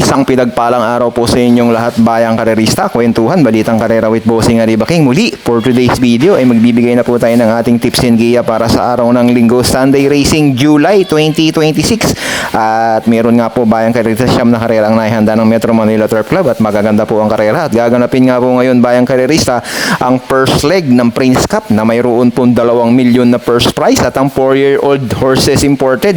Isang pinagpalang araw po sa inyong lahat, bayang karerista, kwentuhan, balitang karera with Bossing Arriba King. Muli, for today's video ay magbibigay na po tayo ng ating tips and giya para sa araw ng linggo, Sunday Racing, July 2026. At meron nga po bayang karerista, siyam na karera ang naihanda ng Metro Manila Turf Club at magaganda po ang karera. At gaganapin nga po ngayon bayang karerista ang first leg ng Prince Cup na mayroon po 2 milyon na first prize at ang 4-year-old horses imported.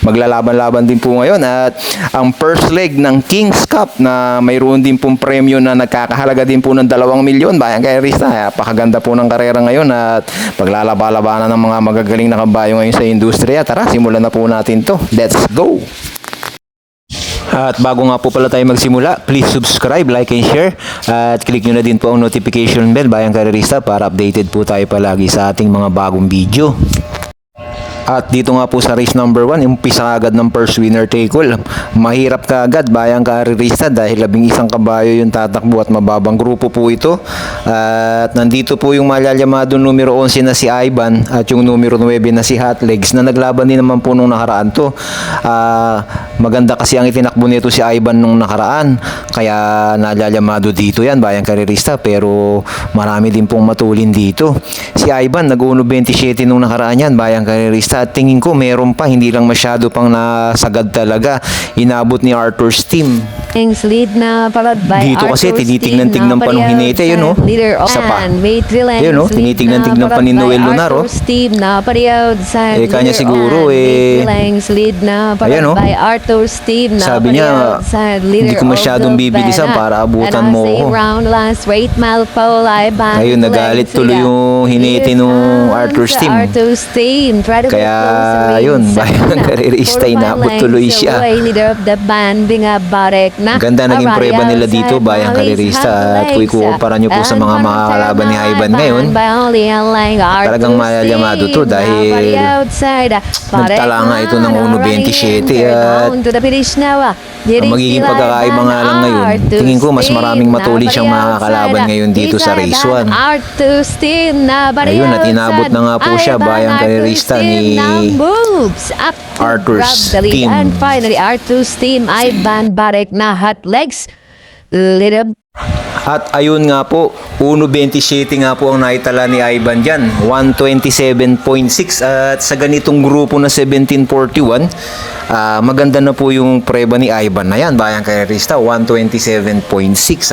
Maglalaban-laban din po ngayon at ang first leg ng Kings Cup na mayroon din pong premyo na nagkakahalaga din po ng 2 milyon. Bayang karerista, napakaganda po ng karera ngayon at paglalaba-labanan ng mga magagaling na kabayo ngayon sa industriya. Tara, simulan na po natin to. Let's go! At bago nga po pala tayo magsimula, please subscribe, like, and share. At click nyo na din po ang notification bell, bayang karerista, para updated po tayo palagi sa ating mga bagong video. At dito nga po sa race number 1, umpisa agad ng first winner take all. Mahirap ka agad bayang karerista dahil 11 kabayo yung tatakbo at mababang grupo po ito. At nandito po yung malalyamado numero 11 na si Ivan at yung numero 9 na si Hot Legs na naglaban din naman po nung nakaraan to. Maganda kasi ang itinakbo nito si Ivan nung nakaraan, kaya nalalyamado dito yan bayang karerista, pero marami din pong matulin dito. Si Ivan nag-uno 27 nung nakaraan yan bayang karerista. At tingin ko meron pa, hindi lang masyado pang nasagad talaga. Inabot ni Arthur's team. Lead na followed by dito kasi tinitignan-tignan pa nung hinete, yun o. Isa pa. Yun o, tinitignan-tignan pa ni Noel Lunaro. Kanya siguro ayan o. Sabi niya, hindi ko masyadong bibilisan para abutan mo ko. Ayun, nagalit tuloy yung hinete nung Arthur's team. Kaya yun, bayang karerista, inabot tuloy siya. Ganda naging preba nila dito bayang karerista. At kung ikukumpara nyo po sa mga makakalaban ni Ivan ngayon, talagang malalyamado to dahil nagtala nga ito ng 1.27 at ang magiging pagkakaiba nga lang ngayon, tingin ko mas maraming matulid siyang makakalaban ngayon dito sa race 1. Ayun, at inabot na nga po siya bayang karerista ni Arthur's team. And finally, Arthur's team, Ivan Barek na Hot Legs. At ayun nga po, 1.27 nga po ang naitala ni Ivan dyan, 127.6. At sa ganitong grupo na 1741, maganda na po yung preba ni Ivan na yan bayang karerista, 127.6.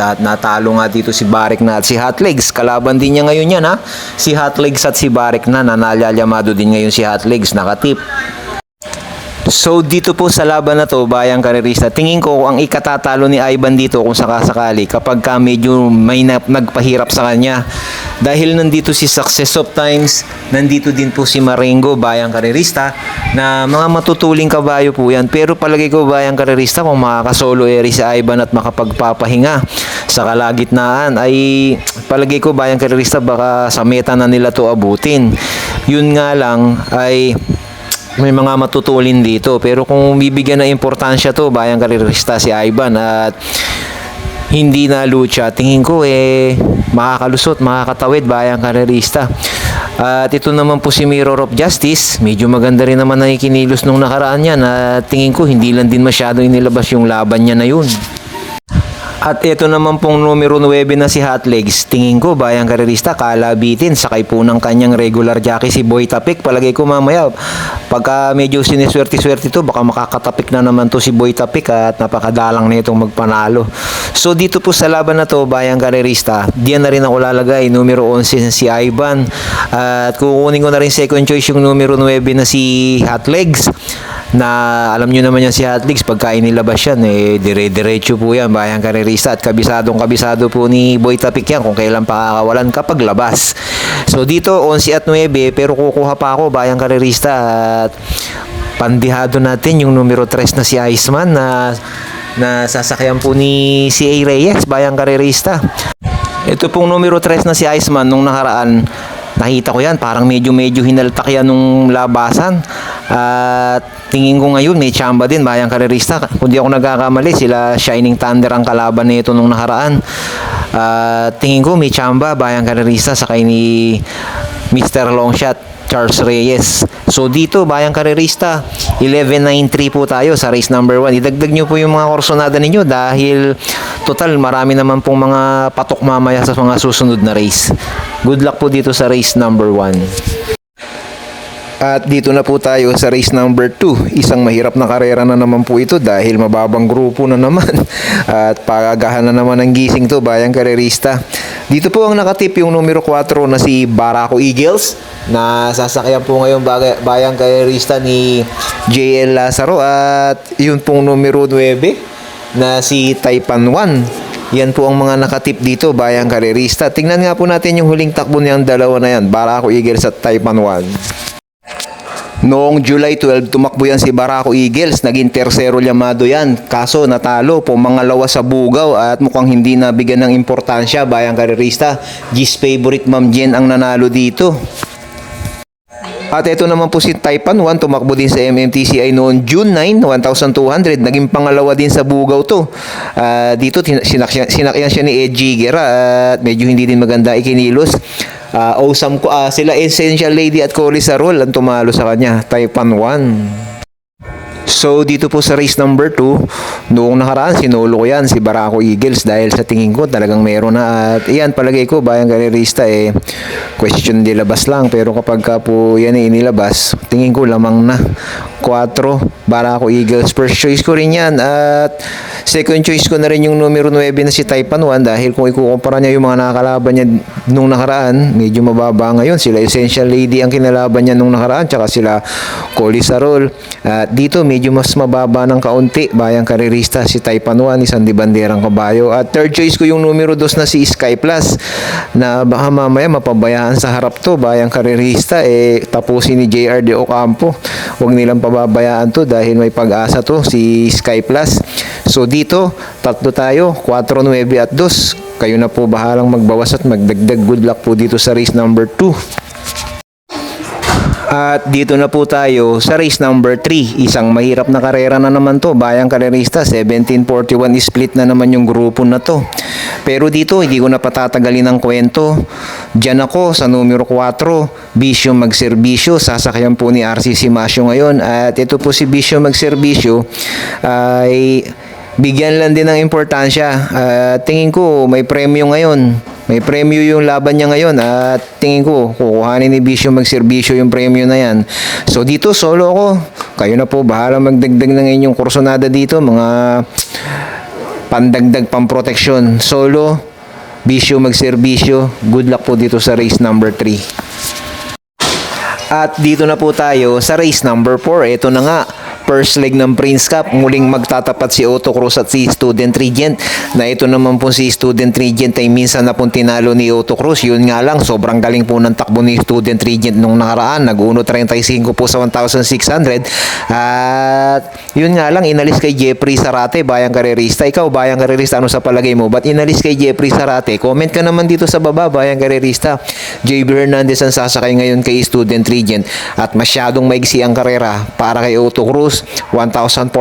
At natalo nga dito si Barek na at si Hot Legs. Kalaban din niya ngayon yan, ha, si Hot Legs at si Barek na nalalyamado din ngayon si Hot Legs, nakatip. So dito po sa laban na to bayang karerista, tingin ko ang ikatatalo ni Ivan dito kung sakasakali kapag ka medyo may nagpahirap sa kanya. Dahil nandito si Success of Times, nandito din po si Marengo bayang karerista na mga matutuling kabayo po yan. Pero palagi ko bayang karerista kung makakasolo eri si Ivan at makapagpapahinga sa kalagitnaan ay palagi ko bayang karerista baka sa meta na nila to abutin. Yun nga lang ay may mga matutulin dito, pero kung bibigyan ng importansya to bayang karerista si Ivan at hindi na lucha, tingin ko makakalusot, makakatawid bayang karerista. At ito naman po si Mirror of Justice, medyo maganda rin naman ang ikinilos nung nakaraan yan at tingin ko hindi lang din masyado inilabas yung laban niya na yun. At ito naman pong numero 9 na si Hot Legs, tingin ko bayang karerista kalabitin sakay po ng kanyang regular jockey si Boy Tapik. Palagay ko mamaya pagka medyo siniswerte-swerte to baka makakatapik na naman to si Boy Tapik at napakadalang na itong magpanalo. So dito po sa laban na to bayang karerista, diyan na rin ako lalagay numero 11 si Ivan at kukunin ko na rin second choice yung numero 9 na si Hot Legs na alam nyo naman yan si Hot Legs pagka inilabas yan dire-diretso po yan bayang karerista at kabisado po ni Boy Tapik yan kung kailan pakakawalan kapag labas. So dito 11 at 9 pero kukuha pa ako bayang karerista at pandihado natin yung numero 3 na si Iceman na sasakyan po ni si A. Reyes bayang karerista. Ito pong numero 3 na si Iceman nung nakaraan, nakita ko yan parang medyo hinaltak yan nung labasan. At tingin ko ngayon may tsamba din bayang karerista. Kung di ako nagkakamali, sila Shining Thunder ang kalaban nito nung nakaraan. Tingin ko may tsamba bayang karerista sakay ni Mr. Longshot. Charles Reyes. So dito, bayang karerista, 11.93 po tayo sa race number 1. Idagdag nyo po yung mga korsonada ninyo dahil total marami naman pong mga patok mamaya sa mga susunod na race. Good luck po dito sa race number 1. At dito na po tayo sa race number 2. Isang mahirap na karera na naman po ito dahil mababang grupo na naman. At pagagahan na naman ng gising to, bayang karerista. Dito po ang nakatip yung numero 4 na si Barako Eagles na sasakyan po ngayon bayang karerista ni JL Lazaro. At yun pong numero 9 na si Taipan 1. Yan po ang mga nakatip dito, bayang karerista. Tingnan nga po natin yung huling takbo niyang dalawa na yan, Barako Eagles at Taipan 1. Noong July 12, tumakbo yan si Barako Eagles. Naging tersero llamado yan. Kaso natalo po mangalawa sa Bugaw at mukhang hindi nabigyan ng importansya, bayang karerista. G's favorite Ma'am Jen ang nanalo dito. At ito naman po si Taipan 1, tumakbo din sa MMTCI noon June 9, 1,200. Naging pangalawa din sa Bugaw to. Dito sinakyan siya ni Ed Jigera at medyo hindi din maganda ikinilos. Awesome ko sila Essential Lady at Colisarol ang tumalo sa kanya, Taipan 1. So dito po sa race number 2, noong nakaraan sinolo ko yan si Barako Eagles dahil sa tingin ko talagang meron na. At iyan, palagay ko bayang karerista question nilabas lang, pero kapag ka po yan inilabas, tingin ko lamang na 4 Barako Eagles. First choice ko rin yan at second choice ko na rin yung numero 9 na si Taipan 1 dahil kung ikukumpara niya yung mga nakakalaban niya nung nakaraan, medyo mababa ngayon. Sila Essential Lady ang kinalaban niya nung nakaraan, tsaka sila Colisarol. At dito medyo mas mababa ng kaunti, bayang karerista si Taipan 1, isang di banderang kabayo. At third choice ko yung numero 2 na si Sky Plus na baka mamaya mapabayaan sa harap to, bayang karerista tapusin ni JR de Ocampo. Huwag nilang pababayaan to dahil may pag-asa to si Sky Plus. So dito, tatlo tayo, 4, 9 at 2. Kayo na po bahalang magbawas at magdagdag. Good luck po dito sa race number 2. At dito na po tayo sa race number 3. Isang mahirap na karera na naman to, bayang karerista. 1741 split na naman yung grupo na to. Pero dito, hindi ko na patatagalin ang kwento. Diyan ako sa numero 4, Bisyo Magserbisyo. Sasakyan po ni RC Simasyo ngayon. At ito po si Bisyo Magserbisyo ay bigyan lang din ng importansya. Tingin ko may premyo ngayon. May premyo yung laban niya ngayon at tingin ko kukuhanin ni Bisyo Magserbisyo yung premyo na yan. So dito solo ako. Kayo na po bahala magdagdag ng inyong kursonada dito, mga pandagdag pamproteksyon. Solo, Bisyo Magserbisyo. Good luck po dito sa race number 3. At dito na po tayo sa race number 4. Ito na nga, first leg ng Prince Cup. Muling magtatapat si Otto Cruz at si Student Regent. Na ito naman po si Student Regent ay minsan na pong tinalo ni Otto Cruz. Yun nga lang, sobrang galing po ng takbo ni Student Regent nung nakaraan. Nag-uno 35 po sa 1,600. At yun nga lang, inalis kay Jeffrey Sarate, bayang karerista. Ikaw, bayang karerista, ano sa palagay mo? Ba't inalis kay Jeffrey Sarate? Comment ka naman dito sa baba, bayang karerista. JB Hernandez ang sasakay ngayon kay Student Regent. At masyadong maigsi ang karera para kay Otto Cruz. 1,400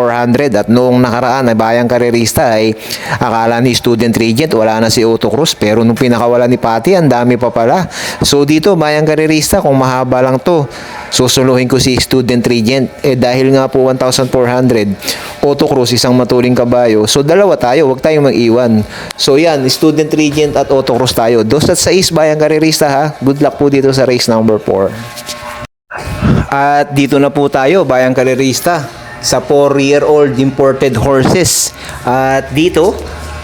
at noong nakaraan ay bayang karerista ay akala ni Student Regent wala na si Otto Cruz, pero nung pinakawala ni Patty ang dami pa pala. So dito bayang karerista, kung mahaba lang to susuluhin ko si Student Regent dahil nga po 1,400 Otto Cruz isang matuling kabayo, so dalawa tayo, wag tayong mag-iwan. So yan, Student Regent at Otto Cruz tayo, 2 at 6 bayang karerista ha. Good luck po dito sa race number 4. At dito na po tayo, bayang karerista, sa 4-year-old imported horses. At dito,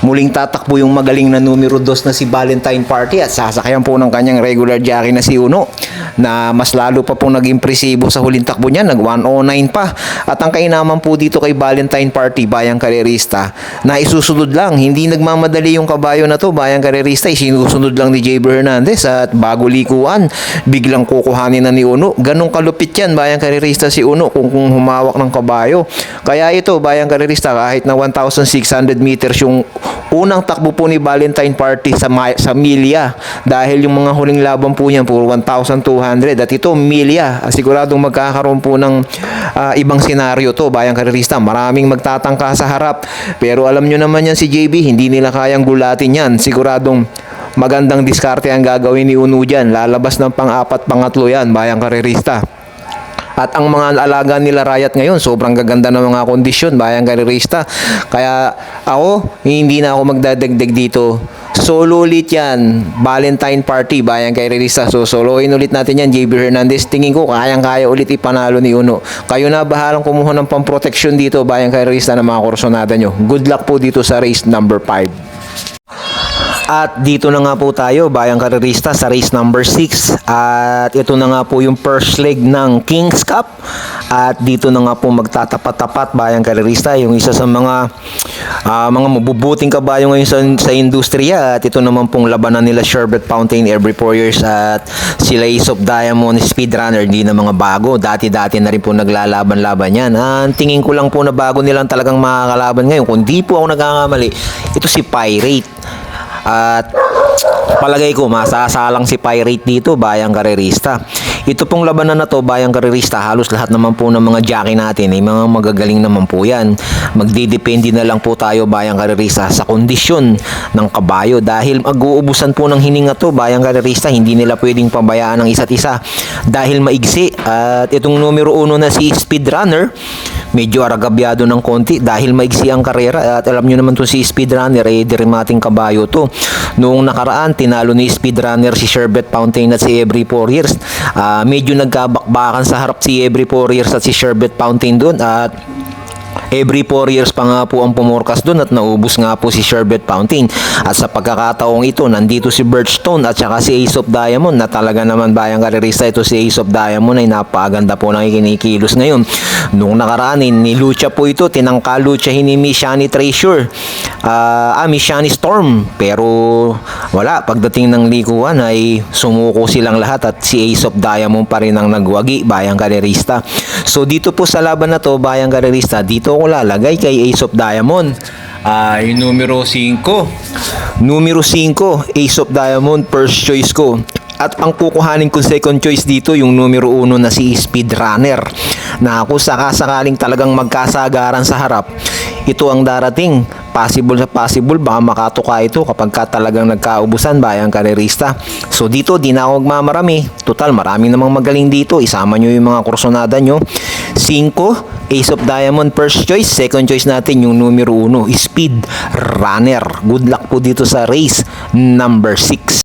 muling tatakbo yung magaling na numero 2 na si Valentine Party at sasakyan po ng kanyang regular jockey na si Uno na mas lalo pa pong naging presibo sa huling takbo niya, nag 109 pa. At ang kainaman po dito kay Valentine Party, bayang karerista, na isusunod lang, hindi nagmamadali yung kabayo na to, bayang karerista, isinusunod lang ni JB Hernandez at bago likuan, biglang kukuhanin na ni Uno. Ganong kalupit yan, bayang karerista, si Uno kung humawak ng kabayo. Kaya ito, bayang karerista, kahit na 1,600 meters yung unang takbo po ni Valentine Party sa milya, dahil yung mga huling laban po niyan puro 1,200 at ito milya, siguradong magkakaroon po ng ibang senaryo to, bayang karerista. Maraming magtatangka sa harap, pero alam nyo naman yan si JB, hindi nila kayang gulatin yan. Siguradong magandang diskarte ang gagawin ni Uno dyan. Lalabas ng pang-apat, pangatlo yan, bayang karerista. At ang mga alaga nila Riot ngayon, sobrang gaganda ng mga kondisyon, bayang karerista. Kaya ako, hindi na ako magdadagdag dito. Solo ulit yan, Valentine Party, bayang karerista. So soloin ulit natin yan, JB Hernandez. Tingin ko, kayang-kaya ulit ipanalo ni Uno. Kayo na bahalang kumuha ng pamproteksyon dito, bayang karerista ng mga kursonada nyo. Good luck po dito sa race number 5. At dito na nga po tayo, bayang karerista, sa race number 6. At ito na nga po yung first leg ng King's Cup. At dito na nga po magtatapat-tapat, bayang karerista, yung isa sa mga mabubuting kabayo ngayon sa industriya. At ito naman pong labanan nila Sherbet Fountain every 4 years. At sila Ace of Diamond, Speedrunner, hindi na mga bago. Dati-dati na rin po naglalaban-laban yan. Ang tingin ko lang po na bago nilang talagang makakalaban ngayon, kung di po ako nagkakamali, ito si Pirate. At palagay ko masasalang si Pirate dito, bayang karerista. Ito pong labanan na to, bayang karerista, halos lahat naman po ng mga jockey natin ay mga magagaling naman po yan. Magdidepende na lang po tayo, bayang karerista, sa kondisyon ng kabayo. Dahil mag-uubusan po ng hininga to, bayang karerista, hindi nila pwedeng pabayaan ng isa't isa dahil maigsi. At itong numero 1 na si Speedrunner, medyo aragabyado ng konti dahil maigsi ang karera. At alam nyo naman to, si Speedrunner ay dirimating kabayo to. Noong nakaraan, tinalo ni Speedrunner si Sherbet Fountain at si Every 4 Years. Medyo nagkabakbakan sa harap si Every 4 Years at si Sherbet Fountain doon. At Every 4 years pa nga po ang pumorkas doon at naubos nga po si Sherbet Fountain. At sa pagkakataong ito, nandito si Birchstone at saka si Ace of Diamond na talaga naman, bayang karerista, ito si Ace of Diamond ay napaganda po ng kinikilos ngayon. Nung nakaraan, nilucha po ito, tinangkaluchahin ni Miss Shani Treasure, Miss Shani Storm. Pero wala, pagdating ng likuan ay sumuko silang lahat at si Ace of Diamond pa rin ang nagwagi, bayang karerista. So dito po sa laban na to, bayang karerista, dito ako lalagay kay Ace of Diamond. Yung numero 5. Numero 5, Ace of Diamond, first choice ko. At ang kukuhanin kong second choice dito, yung numero 1 na si Speedrunner. Na kung sakasakaling talagang magkasagaran sa harap, ito ang darating. Possible sa possible, baka makatuka ito kapag talagang nagkaubusan, bayang karerista. So dito, di na ako magmamarami. Total, marami namang magaling dito. Isama nyo yung mga kursonada nyo. 5, Ace of Diamond, first choice. Second choice natin, yung numero 1, Speedrunner. Good luck po dito sa race number 6.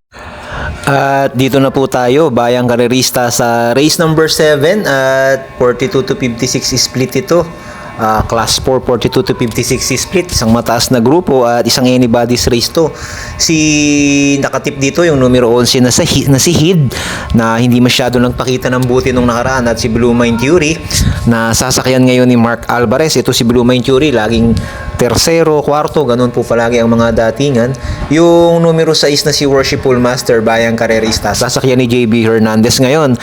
At dito na po tayo, bayang karerista, sa race number 7 at 42 to 56 split ito. Class 4, 42 to 56 split, isang mataas na grupo at isang anybody's race to. Si nakatip dito yung numero 11 na si Hid, na hindi masyado nagpakita ng buti nung nakaraan, at si Blue Mind Fury na sasakyan ngayon ni Mark Alvarez. Ito si Blue Mind Fury, laging tersero, kwarto, ganun po palagi ang mga datingan. Yung numero 6 na si Worshipful Master, bayang karerista, sasakyan ni JB Hernandez ngayon.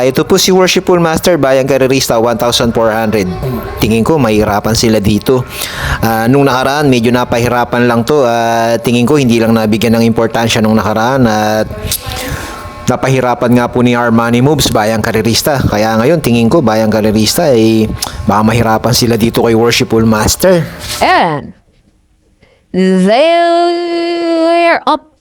Ito po si Worshipful Master, bayang karerista, 1,400. Tingin ko mahirapan sila dito. Nung nakaraan, medyo napahirapan lang to. Tingin ko hindi lang nabigyan ng importansya nung nakaraan at napahirapan nga po ni Armani Moves, bayang karerista. Kaya ngayon, tingin ko, bayang karerista, baka mahirapan sila dito kay Worshipful Master. And they're up.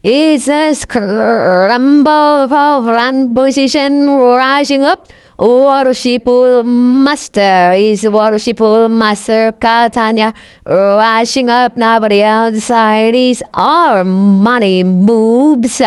It's a scramble for run position, rising up. Worshipful Master is Worshipful Master Catania, rushing up. Nobody outside is our money moves.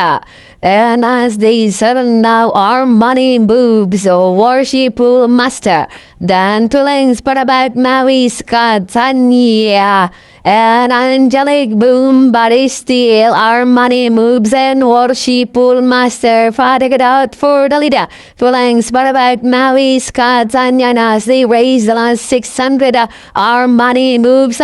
And as they settle now, our money moves. Worshipful Master, then two lengths, but about Maurice Catania. And angelic boom, but it's still our money moves. And Worshipful Master fighting it out for the leader. Two lengths, but about Maurice Catania as they raise the last 600. Our money moves.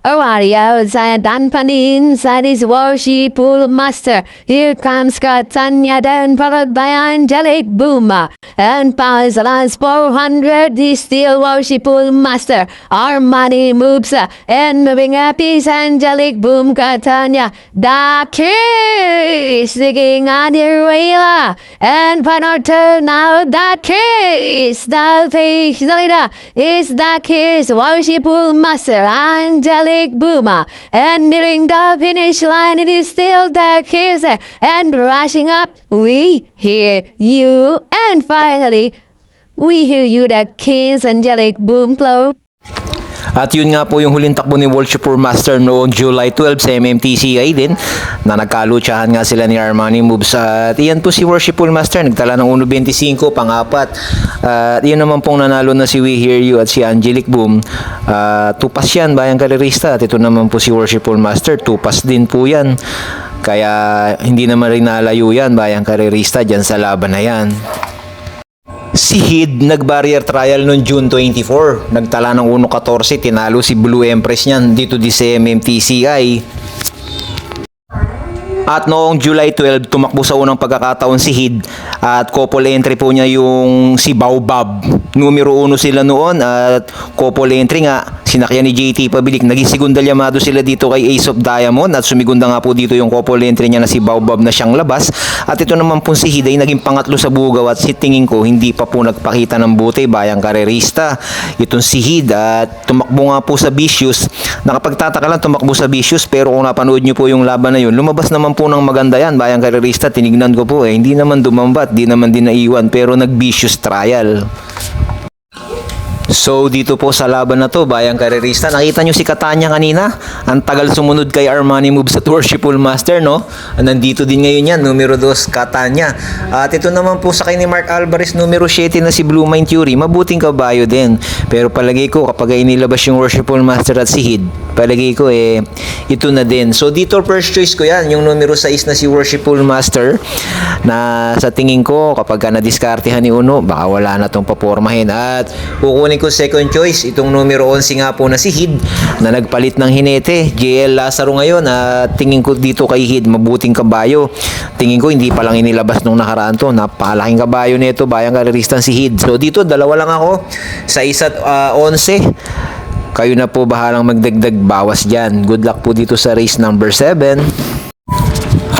Already outside, Dan Pani inside is Worshipful Master. Here comes Catania, then followed by angelic boom. And past the last 400 is still Worshipful Master. Our money moves. And moving out happy angelic boom katanya. The key is singing on your way, and final turn now. That key is the face, is the kiss, worshipful master, angelic boomer, and nearing the finish line, it is still the kiss, and rushing up, we hear you, and finally, we hear you, the kiss, angelic boom flow. At yun nga po yung huling takbo ni Worshipful Master noong July 12 sa MMTCI din, na nagkalutsahan nga sila ni Armani Moves. At iyan po si Worshipful Master, nagtala ng 1.25 pang-apat. At iyan naman pong nanalo na si We Hear You at si Angelic Boom. Tupas yan, bayang karerista. At ito naman po si Worshipful Master, tupas din po yan. Kaya hindi naman rin nalayo yan, bayang karerista, dyan sa laban na yan. Si Hid nag-barrier trial noong June 24. Nagtala ng 1.14, tinalo si Blue Empress niyan dito di sa MMTCI. At noong July 12, tumakbo sa unang pagkakataon si Hid at couple entry po niya yung si Baobab. Numero 1 sila noon at couple entry nga, sinakyan ni JT Pabilik. Naging segundal yamado sila dito kay Ace of Diamond at sumigunda nga po dito yung couple entry niya na si Baobab na siyang labas. At ito naman po si Hid ay naging pangatlo sa bugaw at si tingin ko hindi pa po nagpakita ng buti bayang karerista. Itong si Hid at tumakbo nga po sa Vicious. Nakapagtataka lang tumakbo sa Vicious, pero kung napanood nyo po yung laban na yun, lumabas naman po ng maganda yan bayang karerista. Tinignan ko po hindi naman dumambat, di naman din naiwan, pero nag-Vicious trial. So dito po sa laban na to, bayang karerista, nakita nyo si Katanya kanina, ang tagal sumunod kay Armani Moves at Worshipful Master, no? Nandito din ngayon yan, numero 2 Katanya. At ito naman po sa kay ni Mark Alvarez, numero 7 na si Blue Mind Fury, mabuting kabayo din. Pero palagay ko kapag ay inilabas yung Worshipful Master at si Hid, palagay ko ito na din. So dito first choice ko yan, yung numero 6 na si Worshipful Master, na sa tingin ko kapag ka nadiskartehan ni Uno, baka wala na tong papormahin. At kukunin ko second choice, itong numero 11 nga po na si Hid, na nagpalit ng hinete, JL Lazaro ngayon. At tingin ko dito kay Hid, mabuting kabayo. Tingin ko hindi pa lang inilabas nung nakaraan to, napakalaking kabayo nito, bayang karerista si Hid. So dito dalawa lang ako sa 1 at 11. Kayo na po bahalang magdagdag bawas dyan. Good luck po dito sa race number 7.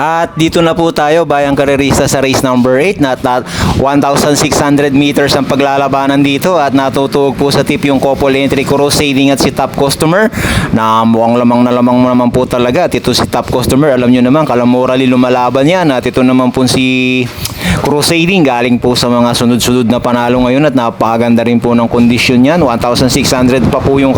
At dito na po tayo bayang karerista sa race number 8 na 1,600 meters ang paglalabanan dito at natutuog po sa tip yung couple entry Crusading at si Top Customer na mukhang lamang na lamang naman po talaga. At ito si Top Customer, alam nyo naman kalamorally lumalaban yan. At ito naman po si Crusading, galing po sa mga sunod-sunod na panalo ngayon at napakaganda rin po ng kondisyon yan. 1,600 pa po yung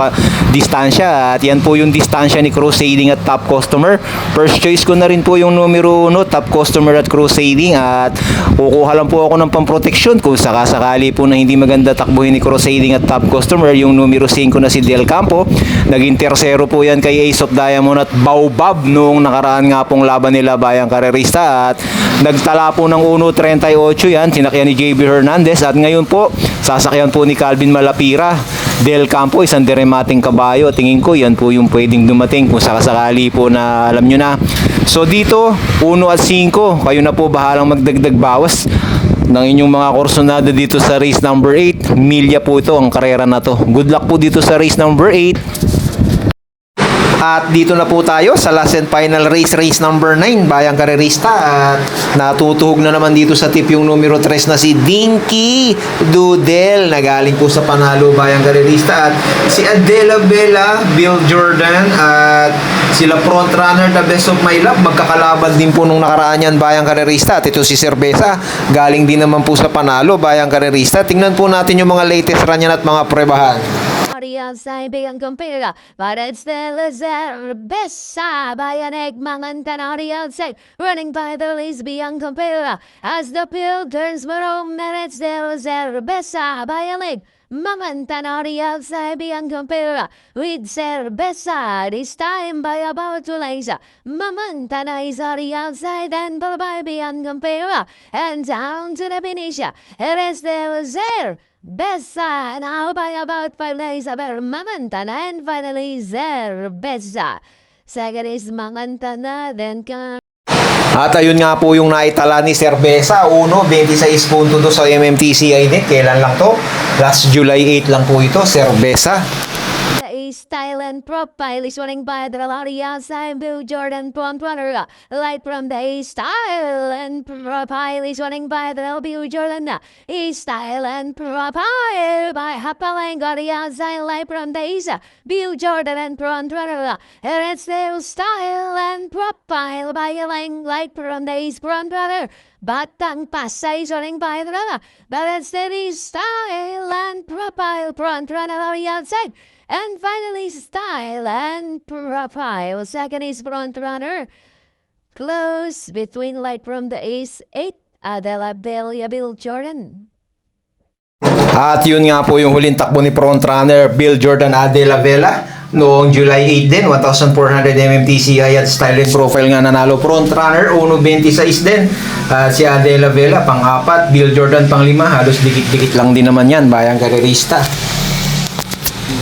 distansya at yan po yung distansya ni Crusading at Top Customer. First choice ko na rin po yung numero 1, Top Customer at Crusading, at kukuha lang po ako ng pamproteksyon kung sakasakali po na hindi maganda takbuhin ni Crusading at Top Customer yung numero 5 na si Del Campo. Naging tersero po yan kay Ace of Diamond at Baobab noong nakaraan nga pong laban nila bayang karerista at nagtala po ng 1.38 yan, sinakyan ni JB Hernandez. At ngayon po sasakyan po ni Calvin Malapira. Del Campo, isang diremating kabayo. Tingin ko yan po yung pwedeng dumating kung sakasakali po na alam nyo na. So dito 1 at 5, kayo na po bahalang magdagdag bawas ng inyong mga kursonada dito sa race number 8. Milya po ito ang karera na to. Good luck po dito sa race number 8. At dito na po tayo sa last and final race, race number 9, bayang karerista. At natutuhog na naman dito sa tip yung numero 3 na si Dinky Dudel, na galing po sa panalo bayang karerista. At si Adela Bella, Bill Jordan, at sila front runner, the best of my love, magkakalaban din po nung nakaraan yan bayang karerista. At ito si Cerveza, galing din naman po sa panalo bayang karerista. Tingnan po natin yung mga latest run yan at mga prebahan. Outside beyond compare, but it's still is their best side by an egg mangan on the outside, running by the least beyond compare. As the pill turns more minutes, there is their best side by a leg. Mangan on the outside beyond compare, with their best side this time by about to laser. Mamantana is on the outside and by beyond compare, and down to the finish. It is there is there. Besa now by about 5 days aber Mamantana, and finally Zer Besa. Second is Mamantana, then can. At ayun nga po yung naitala ni Cerveza, 1.26.2 sa MMTCI net. Kailan lang to? Last July 8 lang po ito, Cerveza. style and profile is running by the lottery outside Bill Jordan front runner. Light from the style and profile is running by the Bill Jordan. Style and profile by Hapalang got the outside light from the Bill Jordan and front runner. And it's their style and profile by a light from the front runner. Batang Pasay is running by the runner. But it's steady style and profile front runner on the outside. And finally, style and profile. Second is front runner. Close between light from the ace 8. Adela Belia Bill Jordan. At yun nga po yung huling takbo ni frontrunner Bill Jordan de la Vela noong July 8 din, 1,400 mmTCI at style and profile nga nanalo. Frontrunner 1.26 din. Si de la Vela pang-4, Bill Jordan pang-5, halos dikit-dikit lang din naman yan, bayang karerista.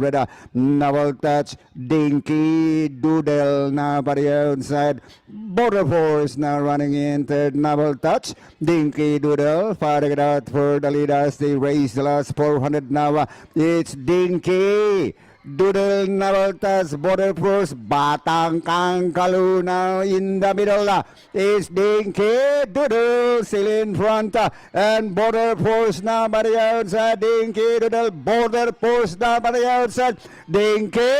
Reda, Naval Touch, Dinky Doodle now by the outside. Border Force now running in third. Naval Touch, Dinky Doodle fighting it out for the lead as they race the last 400 now. It's Dinky Doodle, Naval Touch, Border Force, Batang Kangkalu now in the middle. It's Dinky Doodle still in front and Border Force now by the outside. Dinky Doodle, Border Force now by the outside. Dinky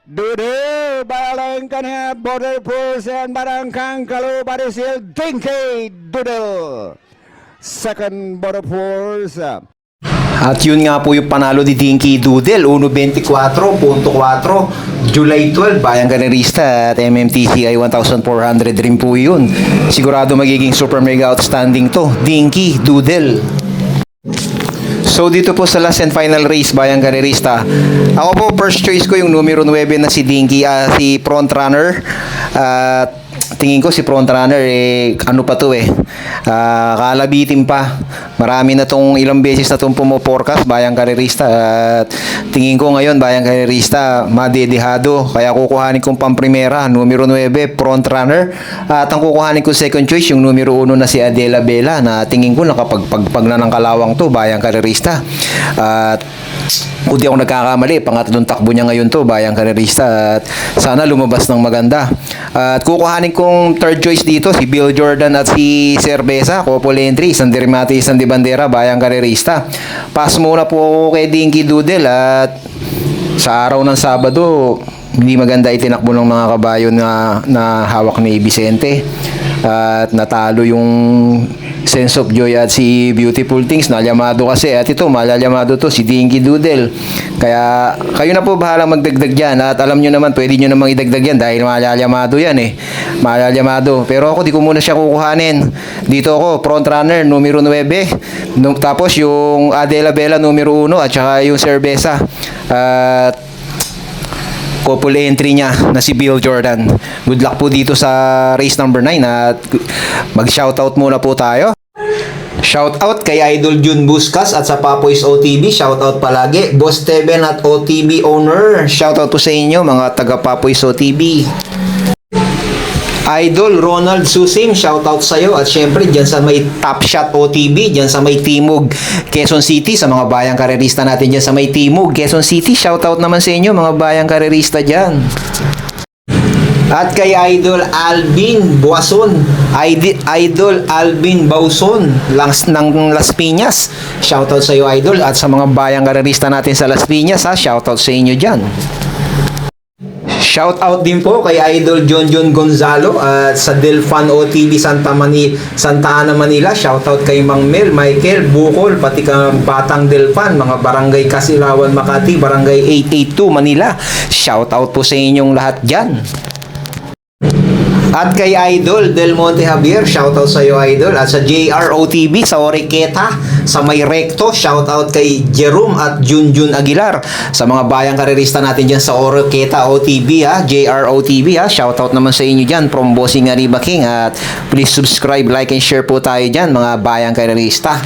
Doodle, Balang Kanya, Border Force and Batang Kangkalu by the seal. Dinky Doodle, second Border Force. At yun nga po yung panalo ni Dinky Doodle, 1.24.4, July 12, bayang karerista at MMTCI 1,400 rin po yun. Sigurado magiging super mega outstanding to, Dinky Doodle. So dito po sa last and final race, bayang karerista, ako po first choice ko yung numero 9 na si Dinky, si frontrunner. At tingin ko si frontrunner ano pa to kalabitin pa. Marami na tong ilang beses na tong pumo-forecast, bayang karerista, at tingin ko ngayon bayang karerista madedehado, kaya kukuhanin kong pamprimera numero 9 frontrunner, at ang kukuhanin ko second choice yung numero 1 na si Adela Bela, na tingin ko nakapagpagpag na ng kalawang to, bayang karerista. At kung di ako nagkakamali, pangatlong takbo niya ngayon to, bayang karerista, at sana lumabas ng maganda. At kukuhanin kong third choice dito si Bill Jordan at si Cerveza, couple entry, isang Dermati, isang Di Bandera, bayang karerista. Pass muna po ako kay Dinky Doodle, at sa araw ng Sabado hindi maganda itinakbo ng mga kabayo na hawak ni Vicente, at natalo yung Sense of Joy at si Beautiful Things, nalyamado kasi, at ito malalyamado to si Dinky Doodle. Kaya kayo na po bahala magdagdag dyan, at alam nyo naman pwede nyo namang idagdag yan dahil malalyamado yan malalyamado. Pero ako di ko muna siya kukuhanin. Dito ako frontrunner numero 9, tapos yung Adela Bela numero 1 at saka yung Cerveza, at couple entry niya na si Bill Jordan. Good luck po dito sa race number 9, at mag-shoutout muna po tayo. Shoutout kay Idol Jun Buscas at sa Papoys OTB. Shoutout palagi. Boss Steven at OTB owner. Shoutout po sa inyo mga taga Papoys OTB. Idol Ronald Susim, shoutout sa'yo. At syempre, dyan sa may Top Shot OTB, dyan sa may Timog, Quezon City, sa mga bayang karerista natin dyan sa may Timog, Quezon City, shoutout naman sa inyo, mga bayang karerista dyan. At kay Idol Alvin Buason, Idol Alvin Bauson ng Las Piñas, shoutout sa'yo, Idol. At sa mga bayang karerista natin sa Las Piñas, shoutout sa inyo dyan. Shout out din po kay Idol John Gonzalo at sa Delfan OTV Santa Ana, Manila. Shout out kay Mang Mel, Michael, Bukol, pati ka Batang Delfan, mga barangay Kasilawan, Makati, barangay 882 Manila. Shout out po sa inyong lahat dyan. At kay Idol Del Monte Javier, shoutout sa iyo, Idol. At sa JROTV sa Oriqueta, sa May Recto, shoutout kay Jerome at Junjun Aguilar. Sa mga bayang karerista natin dyan sa Oriqueta OTV, JROTV, shoutout naman sa inyo dyan from Bossing Arriba King. At please subscribe, like, and share po tayo dyan, mga bayang karerista.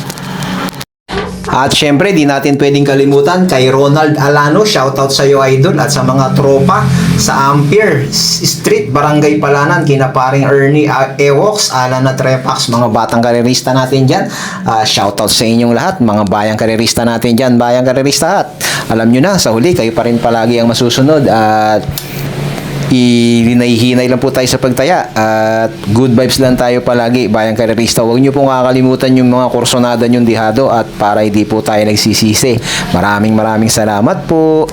At syempre, di natin pwedeng kalimutan kay Ronald Alano, shoutout sa iyo, Idol. At sa mga tropa sa Ampere Street, Barangay Palanan, kina paring Ernie Ewoks, Alan at Trepax, mga batang karerista natin dyan. Shoutout sa inyong lahat, mga bayang karerista natin dyan, bayang karerista. At alam nyo na, sa huli, kayo pa rin palagi ang masusunod at hinay-hinay lang po tayo sa pagtaya at good vibes lang tayo palagi, bayang karerista. Huwag nyo pong kakalimutan yung mga kursonada nyong dihado at para hindi po tayo nagsisisi. Maraming salamat po.